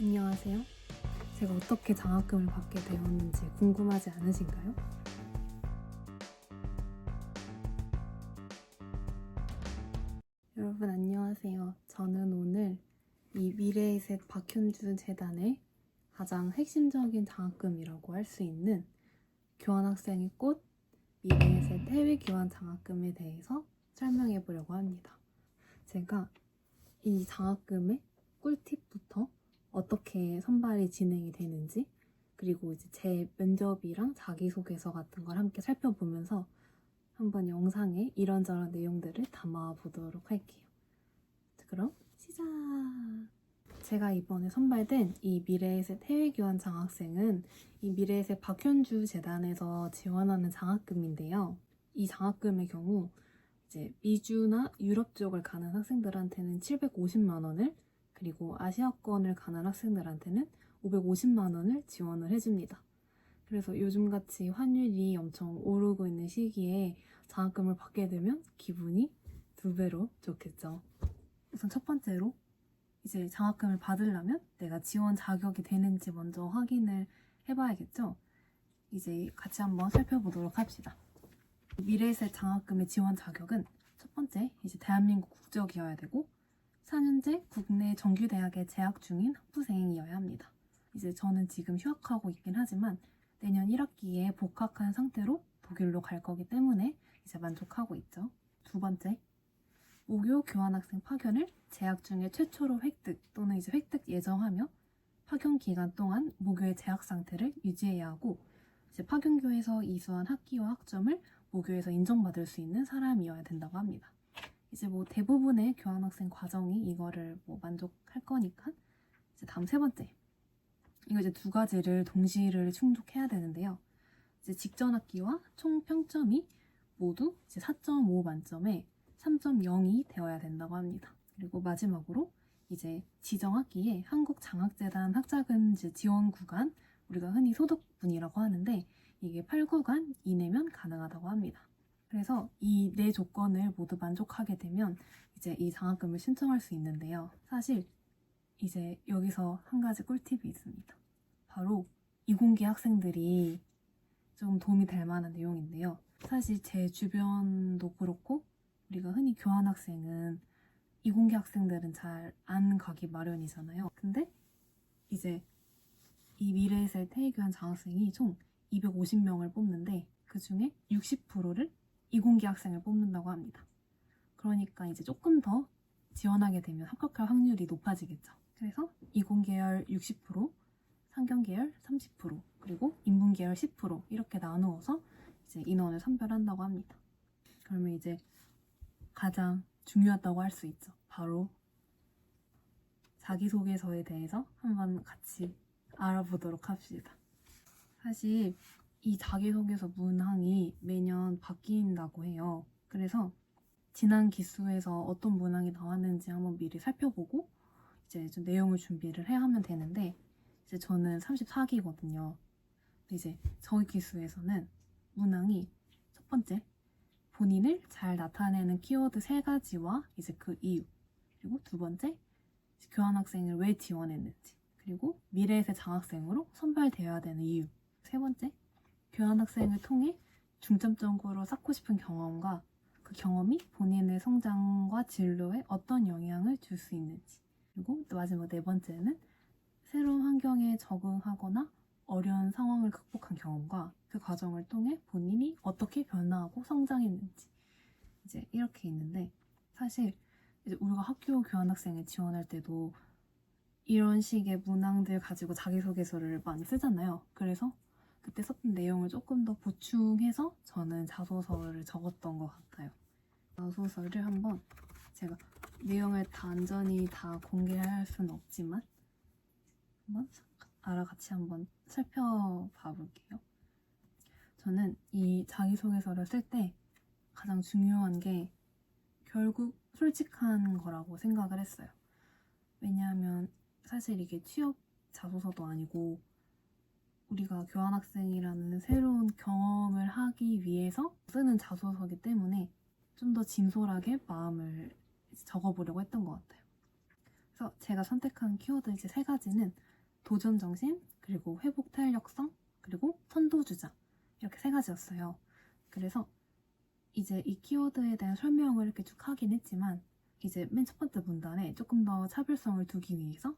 안녕하세요. 제가 어떻게 장학금을 받게 되었는지 궁금하지 않으신가요? 여러분 안녕하세요. 저는 오늘 이 미래의 셋 박현준 재단의 가장 핵심적인 장학금이라고 할 수 있는 교환학생의 꽃 미래의 셋 해외 교환 장학금에 대해서 설명해 보려고 합니다. 제가 이 장학금의 꿀팁부터 어떻게 선발이 진행이 되는지, 그리고 이제 제 면접이랑 자기소개서 같은 걸 함께 살펴보면서 한번 영상에 이런저런 내용들을 담아보도록 할게요. 그럼 시작! 제가 이번에 선발된 이 미래의셋 해외교환 장학생은 이 미래의셋 박현주 재단에서 지원하는 장학금인데요. 이 장학금의 경우 이제 미주나 유럽 쪽을 가는 학생들한테는 750만 원을, 그리고 아시아권을 가는 학생들한테는 550만 원을 지원을 해줍니다. 그래서 요즘같이 환율이 엄청 오르고 있는 시기에 장학금을 받게 되면 기분이 2배로 좋겠죠. 우선 첫 번째로 이제 장학금을 받으려면 내가 지원 자격이 되는지 먼저 확인을 해봐야겠죠. 이제 같이 한번 살펴보도록 합시다. 미래에셋 장학금의 지원 자격은 첫 번째, 이제 대한민국 국적이어야 되고 4년제 국내 정규대학에 재학 중인 학부생이어야 합니다. 이제 저는 지금 휴학하고 있긴 하지만 내년 1학기에 복학한 상태로 독일로 갈 거기 때문에 이제 만족하고 있죠. 두 번째, 무교 교환학생 파견을 재학 중에 최초로 획득 또는 이제 획득 예정하며 파견 기간 동안 무교의 재학 상태를 유지해야 하고, 이제 파견교에서 이수한 학기와 학점을 무교에서 인정받을 수 있는 사람이어야 된다고 합니다. 이제 뭐 대부분의 교환학생 과정이 이거를 뭐 만족할 거니까. 이제 다음 세 번째, 이거 이제 두 가지를 동시를 충족해야 되는데요. 이제 직전 학기와 총 평점이 모두 이제 4.5 만점에 3.0이 되어야 된다고 합니다. 그리고 마지막으로 이제 지정 학기에 한국장학재단 학자금 지원 구간, 우리가 흔히 소득분이라고 하는데 이게 8구간 이내면 가능하다고 합니다. 그래서 이 네 조건을 모두 만족하게 되면 이제 이 장학금을 신청할 수 있는데요. 사실 이제 여기서 한 가지 꿀팁이 있습니다. 바로 이공계 학생들이 좀 도움이 될 만한 내용인데요. 사실 제 주변도 그렇고 우리가 흔히 교환학생은 이공계 학생들은 잘 안 가기 마련이잖아요. 근데 이제 이 미래에셋 해외교환 장학생이 총 250명을 뽑는데 그 중에 60%를 이공계 학생을 뽑는다고 합니다. 그러니까 이제 조금 더 지원하게 되면 합격할 확률이 높아지겠죠. 그래서 이공계열 60%, 상경계열 30%, 그리고 인문계열 10% 이렇게 나누어서 이제 인원을 선별한다고 합니다. 그러면 이제 가장 중요하다고 할 수 있죠. 바로 자기소개서에 대해서 한번 같이 알아보도록 합시다. 사실 이 자기소개서 문항이 매년 바뀐다고 해요. 그래서 지난 기수에서 어떤 문항이 나왔는지 한번 미리 살펴보고 이제 좀 내용을 준비를 해야 하면 되는데, 이제 저는 34기거든요. 이제 저희 기수에서는 문항이 첫 번째, 본인을 잘 나타내는 키워드 3가지와 이제 그 이유, 그리고 두 번째, 교환학생을 왜 지원했는지, 그리고 미래에셋 장학생으로 선발되어야 되는 이유, 세 번째, 교환학생을 통해 중점적으로 쌓고 싶은 경험과 그 경험이 본인의 성장과 진로에 어떤 영향을 줄 수 있는지, 그리고 또 마지막 네 번째는 새로운 환경에 적응하거나 어려운 상황을 극복한 경험과 그 과정을 통해 본인이 어떻게 변화하고 성장했는지, 이제 이렇게 있는데, 사실 이제 우리가 학교 교환학생을 지원할 때도 이런 식의 문항들 가지고 자기소개서를 많이 쓰잖아요. 그래서 그때 썼던 내용을 조금 더 보충해서 저는 자소서를 적었던 것 같아요. 자소서를 한번 제가 내용을 다 완전히 다 공개할 수는 없지만 한번 같이 한번 살펴봐 볼게요. 저는 이 자기소개서를 쓸 때 가장 중요한 게 결국 솔직한 거라고 생각을 했어요. 왜냐하면 사실 이게 취업 자소서도 아니고 우리가 교환학생이라는 새로운 경험을 하기 위해서 쓰는 자소서이기 때문에 좀 더 진솔하게 마음을 적어보려고 했던 것 같아요. 그래서 제가 선택한 키워드 이제 세 가지는 도전 정신, 그리고 회복 탄력성, 그리고 선도주자, 이렇게 세 가지였어요. 그래서 이제 이 키워드에 대한 설명을 이렇게 쭉 하긴 했지만 이제 맨 첫 번째 문단에 조금 더 차별성을 두기 위해서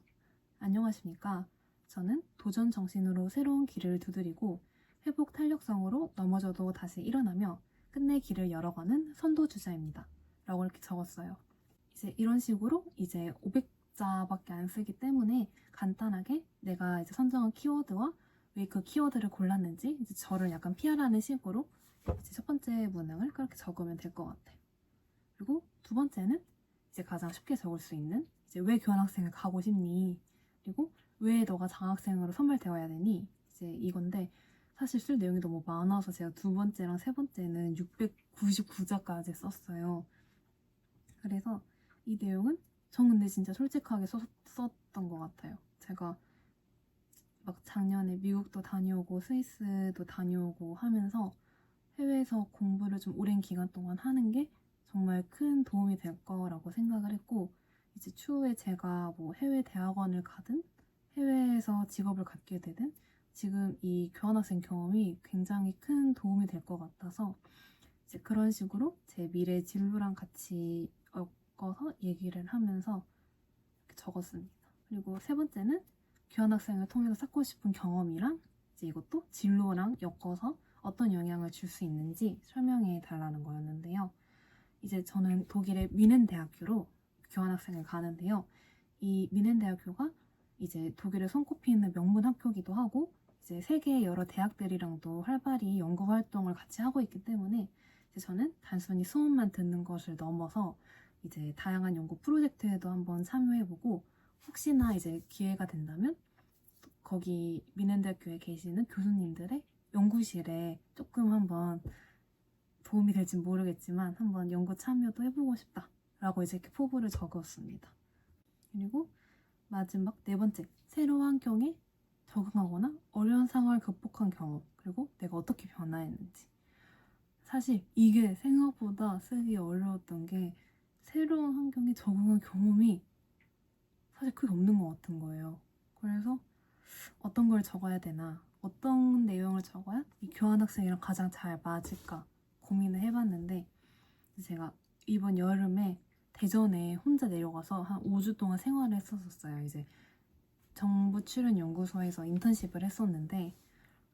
안녕하십니까. 저는 도전 정신으로 새로운 길을 두드리고 회복 탄력성으로 넘어져도 다시 일어나며 끝내 길을 열어가는 선도주자입니다. 라고 이렇게 적었어요. 이제 이런 식으로 이제 500자밖에 안 쓰기 때문에 간단하게 내가 이제 선정한 키워드와 왜 그 키워드를 골랐는지 이제 저를 약간 PR하는 식으로 이제 첫 번째 문항을 그렇게 적으면 될 것 같아요. 그리고 두 번째는 이제 가장 쉽게 적을 수 있는 이제 왜 교환학생을 가고 싶니? 그리고 왜 너가 장학생으로 선발되어야 되니? 이제 이건데 사실 쓸 내용이 너무 많아서 제가 두 번째랑 세 번째는 699자까지 썼어요. 그래서 이 내용은 전 근데 진짜 솔직하게 썼던 것 같아요. 제가 막 작년에 미국도 다녀오고 스위스도 다녀오고 하면서 해외에서 공부를 좀 오랜 기간 동안 하는 게 정말 큰 도움이 될 거라고 생각을 했고 이제 추후에 제가 뭐 해외 대학원을 가든 해외에서 직업을 갖게 되든 지금 이 교환학생 경험이 굉장히 큰 도움이 될 것 같아서 이제 그런 식으로 제 미래 진로랑 같이 엮어서 얘기를 하면서 이렇게 적었습니다. 그리고 세 번째는 교환학생을 통해서 쌓고 싶은 경험이랑 이제 이것도 진로랑 엮어서 어떤 영향을 줄 수 있는지 설명해 달라는 거였는데요. 이제 저는 독일의 미넨 대학교로 교환학생을 가는데요. 이 미넨 대학교가 이제 독일에 손꼽히는 명문 학교기도 하고 이제 세계의 여러 대학들이랑도 활발히 연구 활동을 같이 하고 있기 때문에 이제 저는 단순히 수업만 듣는 것을 넘어서 이제 다양한 연구 프로젝트에도 한번 참여해보고 혹시나 이제 기회가 된다면 거기 미넨 대학교에 계시는 교수님들의 연구실에 조금 한번 도움이 될진 모르겠지만 한번 연구 참여도 해보고 싶다라고 이제 이렇게 포부를 적었습니다. 그리고 마지막 네 번째, 새로운 환경에 적응하거나 어려운 상황을 극복한 경험, 그리고 내가 어떻게 변화했는지. 사실 이게 생각보다 쓰기 어려웠던 게 새로운 환경에 적응한 경험이 사실 크게 없는 것 같은 거예요. 그래서 어떤 걸 적어야 되나, 어떤 내용을 적어야 이 교환학생이랑 가장 잘 맞을까 고민을 해봤는데 제가 이번 여름에 대전에 혼자 내려가서 한 5주 동안 생활을 했었어요. 이제 정부 출연 연구소에서 인턴십을 했었는데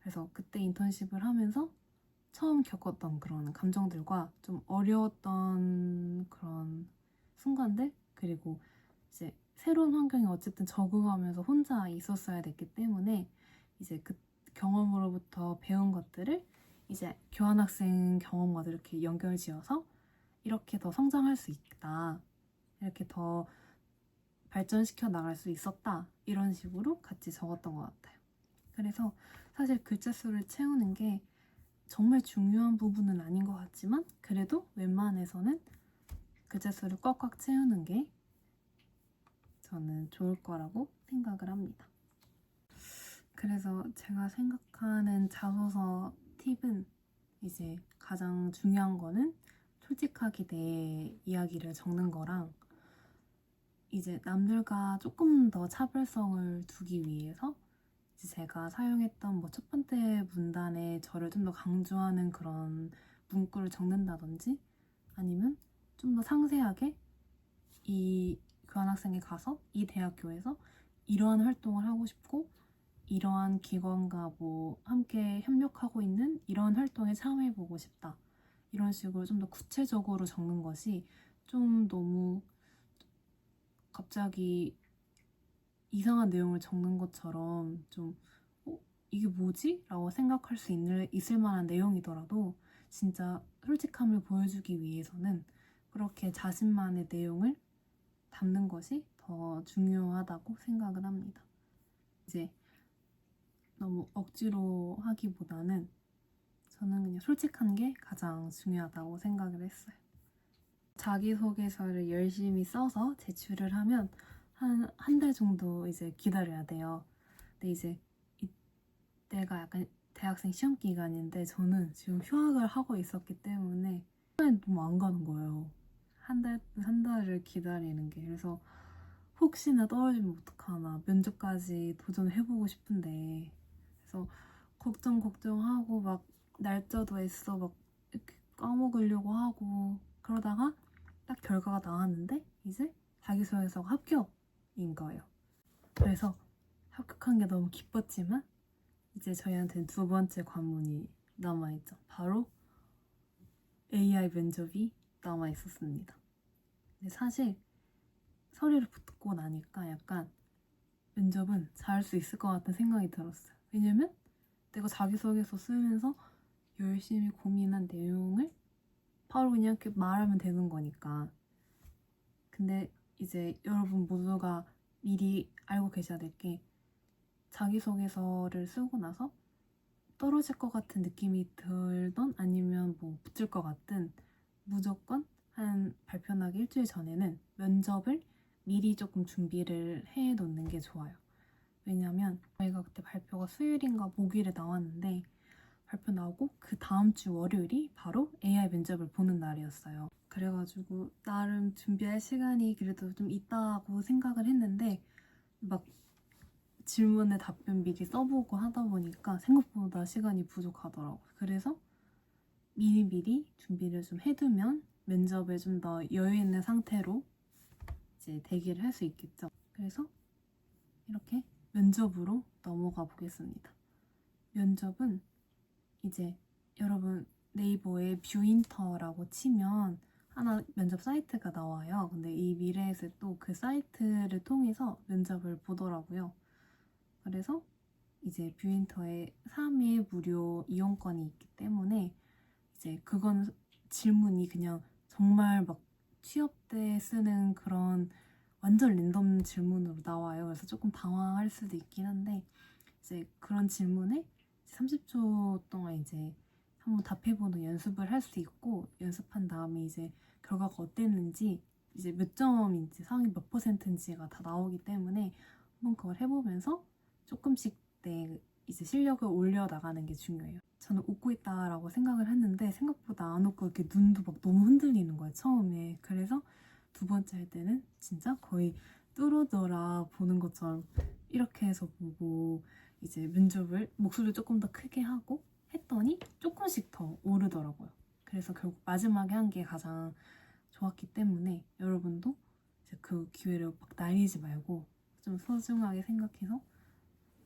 그래서 그때 인턴십을 하면서 처음 겪었던 그런 감정들과 좀 어려웠던 그런 순간들 그리고 이제 새로운 환경에 어쨌든 적응하면서 혼자 있었어야 됐기 때문에 이제 그 경험으로부터 배운 것들을 이제 교환학생 경험과 이렇게 연결지어서 이렇게 더 성장할 수 있다. 이렇게 더 발전시켜 나갈 수 있었다. 이런 식으로 같이 적었던 것 같아요. 그래서 사실 글자 수를 채우는 게 정말 중요한 부분은 아닌 것 같지만 그래도 웬만해서는 글자 수를 꽉꽉 채우는 게 저는 좋을 거라고 생각을 합니다. 그래서 제가 생각하는 자소서 팁은 이제 가장 중요한 거는 솔직하게 내 이야기를 적는 거랑 이제 남들과 조금 더 차별성을 두기 위해서 이제 제가 사용했던 뭐 첫 번째 문단에 저를 좀 더 강조하는 그런 문구를 적는다든지 아니면 좀 더 상세하게 이 교환학생에 가서 이 대학교에서 이러한 활동을 하고 싶고 이러한 기관과 뭐 함께 협력하고 있는 이러한 활동에 참여해보고 싶다. 이런 식으로 좀 더 구체적으로 적는 것이 좀 너무 갑자기 이상한 내용을 적는 것처럼 좀 이게 뭐지? 라고 생각할 수 있을 만한 내용이더라도 진짜 솔직함을 보여주기 위해서는 그렇게 자신만의 내용을 담는 것이 더 중요하다고 생각을 합니다. 이제 너무 억지로 하기보다는 저는 그냥 솔직한 게 가장 중요하다고 생각을 했어요. 자기소개서를 열심히 써서 제출을 하면 한 달 정도 이제 기다려야 돼요. 근데 이제 이때가 약간 대학생 시험 기간인데 저는 지금 휴학을 하고 있었기 때문에 시간이 너무 안 가는 거예요. 한 달을 기다리는 게. 그래서 혹시나 떨어지면 어떡하나, 면접까지 도전해보고 싶은데, 그래서 걱정하고 막 날짜도 애써 막 이렇게 까먹으려고 하고 그러다가 딱 결과가 나왔는데 이제 자기소개서가 합격인 거예요. 그래서 합격한 게 너무 기뻤지만 이제 저희한테는 두 번째 관문이 남아있죠. 바로 AI 면접이 남아있었습니다. 근데 사실 서류를 붙고 나니까 약간 면접은 잘할 수 있을 것 같은 생각이 들었어요. 왜냐면 내가 자기소개서 쓰면서 열심히 고민한 내용을 바로 그냥 이렇게 말하면 되는 거니까. 근데 이제 여러분 모두가 미리 알고 계셔야 될 게 자기소개서를 쓰고 나서 떨어질 것 같은 느낌이 들던 아니면 뭐 붙을 것 같든 무조건 한 발표 나기 일주일 전에는 면접을 미리 조금 준비를 해 놓는 게 좋아요. 왜냐면 저희가 그때 발표가 수요일인가 목요일에 나왔는데 발표 나오고 그 다음 주 월요일이 바로 AI 면접을 보는 날이었어요. 그래가지고 나름 준비할 시간이 그래도 좀 있다고 생각을 했는데 막 질문에 답변 미리 써보고 하다 보니까 생각보다 시간이 부족하더라고요. 그래서 미리미리 준비를 좀 해두면 면접에 좀 더 여유 있는 상태로 이제 대기를 할 수 있겠죠. 그래서 이렇게 면접으로 넘어가 보겠습니다. 면접은 이제 여러분 네이버에 뷰인터라고 치면 하나 면접 사이트가 나와요. 근데 이 미래에서 또 그 사이트를 통해서 면접을 보더라고요. 그래서 이제 뷰인터에 3일 무료 이용권이 있기 때문에 이제 그건 질문이 그냥 정말 막 취업 때 쓰는 그런 완전 랜덤 질문으로 나와요. 그래서 조금 당황할 수도 있긴 한데 이제 그런 질문에 30초 동안 이제 한번 답해보는 연습을 할 수 있고 연습한 다음에 이제 결과가 어땠는지 이제 몇 점인지 상위 몇 %인지가 다 나오기 때문에 한번 그걸 해보면서 조금씩 내 이제 실력을 올려 나가는 게 중요해요. 저는 웃고 있다라고 생각을 했는데 생각보다 안 웃고 이렇게 눈도 막 너무 흔들리는 거예요 처음에. 그래서 두 번째 할 때는 진짜 거의 뚫어져라 보는 것처럼 이렇게 해서 보고 이제 면접을 목소리를 조금 더 크게 하고 했더니 조금씩 더 오르더라고요. 그래서 결국 마지막에 한 게 가장 좋았기 때문에 여러분도 이제 그 기회를 막 날리지 말고 좀 소중하게 생각해서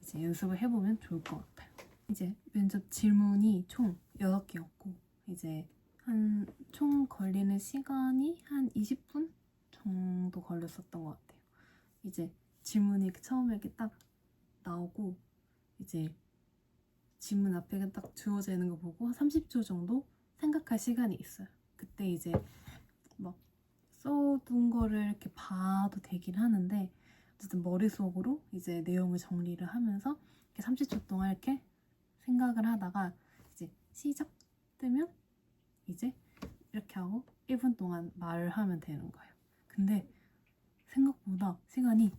이제 연습을 해보면 좋을 것 같아요. 이제 면접 질문이 총 6개였고 이제 한 총 걸리는 시간이 한 20분 정도 걸렸었던 것 같아요. 이제 질문이 처음에 이렇게 딱 나오고 이제 질문 앞에 딱 주어져 있는 거 보고 한 30초 정도 생각할 시간이 있어요. 그때 이제 막 써둔 거를 이렇게 봐도 되긴 하는데 어쨌든 머릿속으로 이제 내용을 정리를 하면서 이렇게 30초 동안 이렇게 생각을 하다가 이제 시작 뜨면 이제 이렇게 하고 1분 동안 말을 하면 되는 거예요. 근데 생각보다 시간이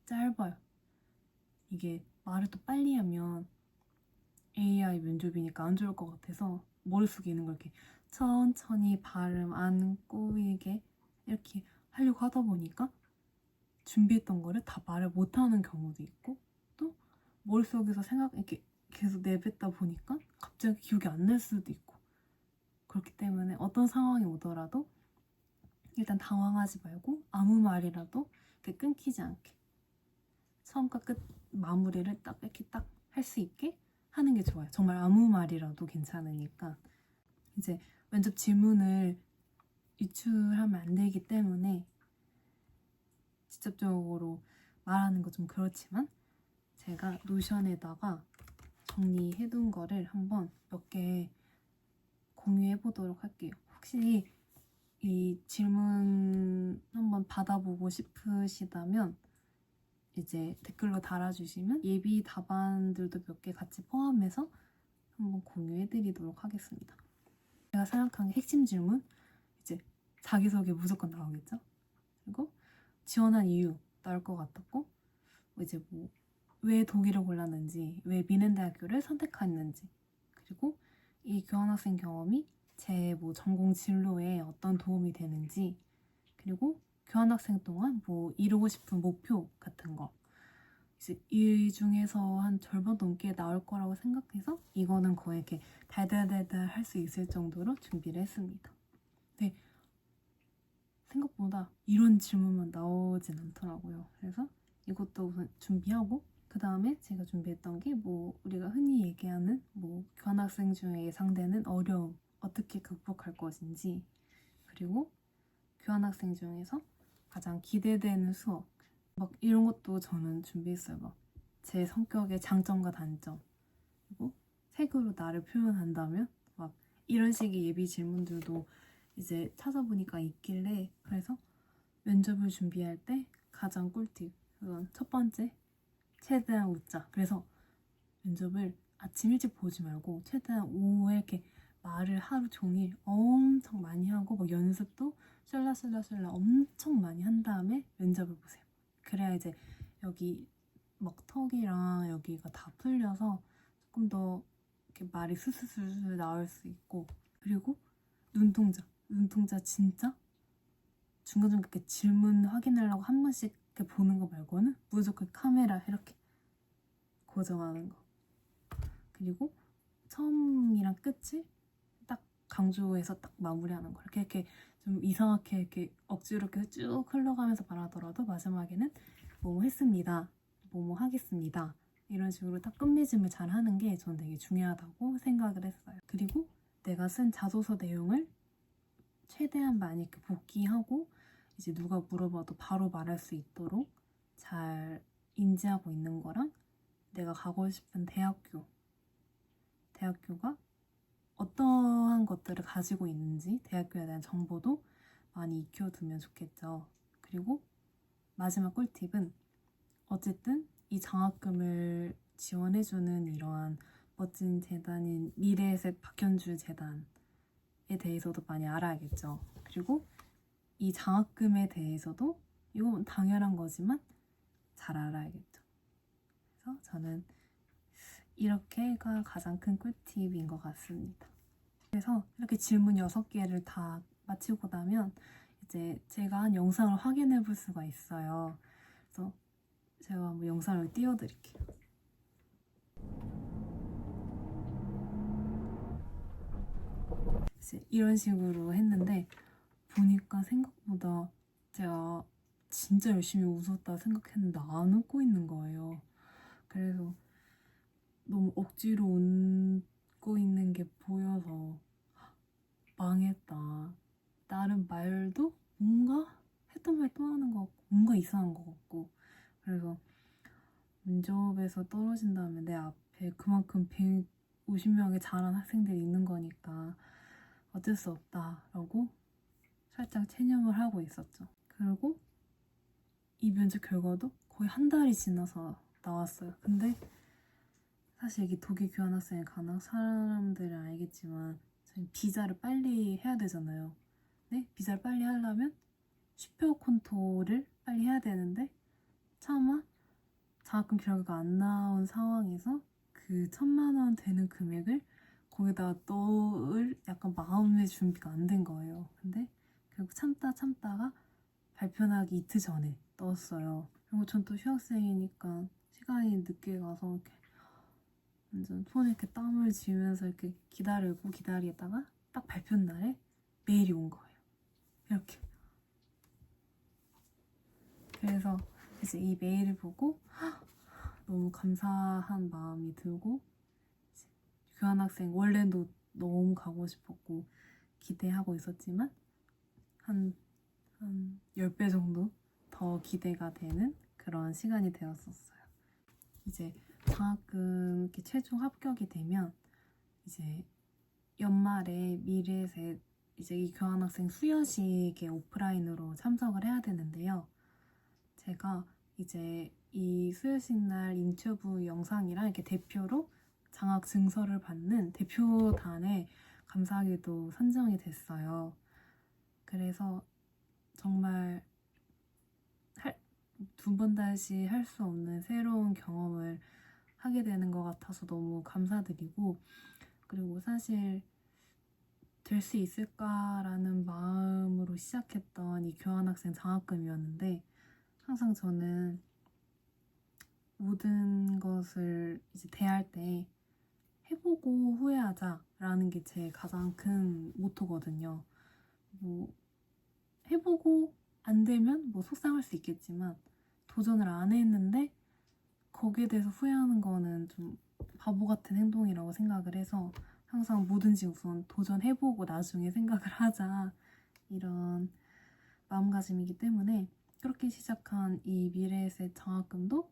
짧아요. 이게 말을 또 빨리 하면 AI 면접이니까 안 좋을 것 같아서 머릿속에 있는 걸 이렇게 천천히 발음 안 꼬이게 이렇게 하려고 하다 보니까 준비했던 거를 다 말을 못하는 경우도 있고 또 머릿속에서 생각 이렇게 계속 내뱉다 보니까 갑자기 기억이 안 날 수도 있고 그렇기 때문에 어떤 상황이 오더라도 일단 당황하지 말고 아무 말이라도 이렇게 끊기지 않게 처음과 끝 마무리를 딱 이렇게 딱 할 수 있게 하는 게 좋아요. 정말 아무 말이라도 괜찮으니까. 이제 면접 질문을 유출하면 안 되기 때문에 직접적으로 말하는 거 좀 그렇지만 제가 노션에다가 정리해둔 거를 한번 몇 개 공유해 보도록 할게요. 혹시 이 질문 한번 받아보고 싶으시다면 이제 댓글로 달아주시면 예비 답안들도 몇 개 같이 포함해서 한번 공유해드리도록 하겠습니다. 제가 생각한 핵심 질문 이제 자기소개 무조건 나오겠죠? 그리고 지원한 이유 나올 것 같았고 이제 뭐 왜 독일을 골랐는지 왜 미넨대학교를 선택했는지 그리고 이 교환학생 경험이 제 뭐 전공 진로에 어떤 도움이 되는지 그리고 교환학생 동안 뭐 이루고 싶은 목표 같은 거 이제 이 중에서 한 절반 넘게 나올 거라고 생각해서 이거는 거의 이렇게 달달달달 할 수 있을 정도로 준비를 했습니다. 근데 생각보다 이런 질문만 나오진 않더라고요. 그래서 이것도 우선 준비하고 그 다음에 제가 준비했던 게 뭐 우리가 흔히 얘기하는 뭐 교환학생 중에 예상되는 어려움 어떻게 극복할 것인지 그리고 교환학생 중에서 가장 기대되는 수업 막 이런 것도 저는 준비했어요. 막 제 성격의 장점과 단점 그리고 색으로 나를 표현한다면 막 이런 식의 예비 질문들도 이제 찾아보니까 있길래 그래서 면접을 준비할 때 가장 꿀팁 그건 첫 번째 최대한 웃자. 그래서 면접을 아침 일찍 보지 말고 최대한 오후에 이렇게 말을 하루 종일 엄청 많이 하고 막 연습도 슐라슐라슐라 엄청 많이 한 다음에 면접을 보세요. 그래야 이제 여기 막 턱이랑 여기가 다 풀려서 조금 더 이렇게 말이 스스스스 나올 수 있고 그리고 눈동자 진짜 중간중간 이렇게 질문 확인하려고 한 번씩 이렇게 보는 거 말고는 무조건 카메라 이렇게 고정하는 거 그리고 처음이랑 끝을 딱 강조해서 딱 마무리하는 거 이렇게 좀 이상하게 이렇게 억지로 이렇게 쭉 흘러가면서 말하더라도 마지막에는 뭐뭐 했습니다 뭐뭐 하겠습니다 이런 식으로 딱 끝맺음을 잘 하는 게 저는 되게 중요하다고 생각을 했어요. 그리고 내가 쓴 자소서 내용을 최대한 많이 이렇게 복기하고 이제 누가 물어봐도 바로 말할 수 있도록 잘 인지하고 있는 거랑 내가 가고 싶은 대학교가 어떠한 것들을 가지고 있는지 대학교에 대한 정보도 많이 익혀두면 좋겠죠. 그리고 마지막 꿀팁은 어쨌든 이 장학금을 지원해주는 이러한 멋진 재단인 미래의셋 박현주 재단에 대해서도 많이 알아야겠죠. 그리고 이 장학금에 대해서도 이건 당연한 거지만 잘 알아야겠죠. 그래서 저는 이렇게가 가장 큰 꿀팁인 것 같습니다. 그래서 이렇게 질문 6개를 다 마치고 나면 이제 제가 한 영상을 확인해 볼 수가 있어요. 그래서 제가 한번 영상을 띄워드릴게요. 이런 식으로 했는데 보니까 생각보다 제가 진짜 열심히 웃었다 생각했는데 안 웃고 있는 거예요. 그래서 너무 억지로 웃고 있는 게 보여서 망했다. 나름 말도 뭔가 했던 말 또 하는 것 같고 뭔가 이상한 것 같고 그래서 면접에서 떨어진 다음에 내 앞에 그만큼 150명의 잘한 학생들이 있는 거니까 어쩔 수 없다라고 살짝 체념을 하고 있었죠. 그리고 이 면접 결과도 거의 한 달이 지나서 나왔어요. 근데 사실 이게 독일 교환학생에 가는 사람들은 알겠지만 저희 비자를 빨리 해야 되잖아요. 네? 비자를 빨리 하려면 슈페어 콘토를 빨리 해야 되는데 차마 장학금 결과가 안 나온 상황에서 그 1,000만 원 되는 금액을 거기다 넣을 약간 마음의 준비가 안 된 거예요. 근데 결국 참다가 발표나기 이틀 전에 넣었어요. 그리고 전 또 휴학생이니까 시간이 늦게 가서 이렇게 완전 손에 이렇게 땀을 쥐면서 이렇게 기다리다가 딱 발표 날에 메일이 온 거예요. 이렇게. 그래서 이제 이 메일을 보고 너무 감사한 마음이 들고 교환학생 원래도 너무 가고 싶었고 기대하고 있었지만 한 10배 정도 더 기대가 되는 그런 시간이 되었었어요. 이제 장학금 이렇게 최종 합격이 되면 이제 연말에 미래에셋 이제 이 교환학생 수여식에 오프라인으로 참석을 해야 되는데요. 제가 이제 이 수여식 날 인터뷰 영상이랑 이렇게 대표로 장학 증서를 받는 대표단에 감사하게도 선정이 됐어요. 그래서 정말 두 번 다시 할 수 없는 새로운 경험을 하게 되는 것 같아서 너무 감사드리고 그리고 사실 될 수 있을까라는 마음으로 시작했던 이 교환학생 장학금이었는데, 항상 저는 모든 것을 이제 대할 때 해보고 후회하자라는 게 제 가장 큰 모토거든요. 뭐 해보고 안 되면 뭐 속상할 수 있겠지만, 도전을 안 했는데 거기에 대해서 후회하는 거는 좀 바보 같은 행동이라고 생각을 해서, 항상 뭐든지 우선 도전해보고 나중에 생각을 하자, 이런 마음가짐이기 때문에 그렇게 시작한 이 미래에셋 장학금도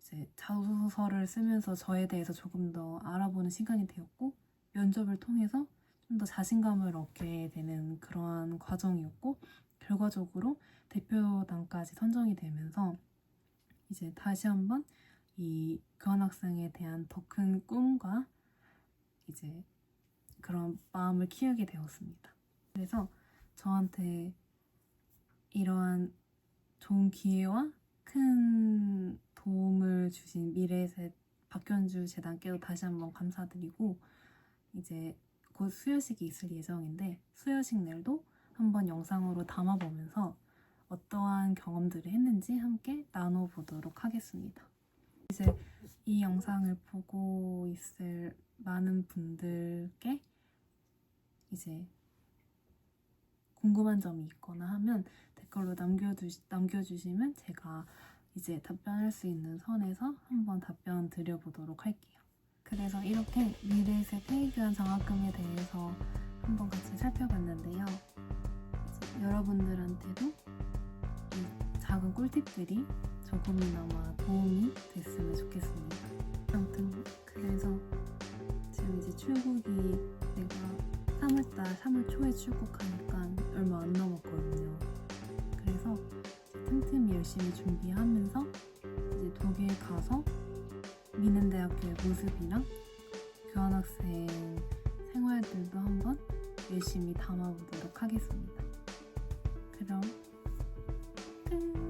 이제 자소서를 쓰면서 저에 대해서 조금 더 알아보는 시간이 되었고, 면접을 통해서 좀 더 자신감을 얻게 되는 그러한 과정이었고, 결과적으로 대표단까지 선정이 되면서 이제 다시 한번 이 교환학생에 대한 더 큰 꿈과 이제 그런 마음을 키우게 되었습니다. 그래서 저한테 이러한 좋은 기회와 큰 도움을 주신 미래에셋 박현주 재단께도 다시 한번 감사드리고, 이제 곧 수여식이 있을 예정인데 수여식 날도 한번 영상으로 담아보면서 어떠한 경험들을 했는지 함께 나눠보도록 하겠습니다. 이제 이 영상을 보고 있을 많은 분들께 이제 궁금한 점이 있거나 하면 댓글로 남겨주시면 제가 이제 답변할 수 있는 선에서 한번 답변 드려보도록 할게요. 그래서 이렇게 미래에셋 회의교환 장학금에 대해서 한번 같이 살펴봤는데요. 여러분들한테도 이 작은 꿀팁들이 조금이나마 도움이 됐으면 좋겠습니다. 아무튼 그래서 지금 이제 출국이 내가 3월 초에 출국하니까 얼마 안 남았거든요. 그래서 틈틈이 열심히 준비하면서 이제 독일 가서 미넨대학교의 모습이랑 교환학생 생활들도 한번 열심히 담아보도록 하겠습니다. 그럼 끝!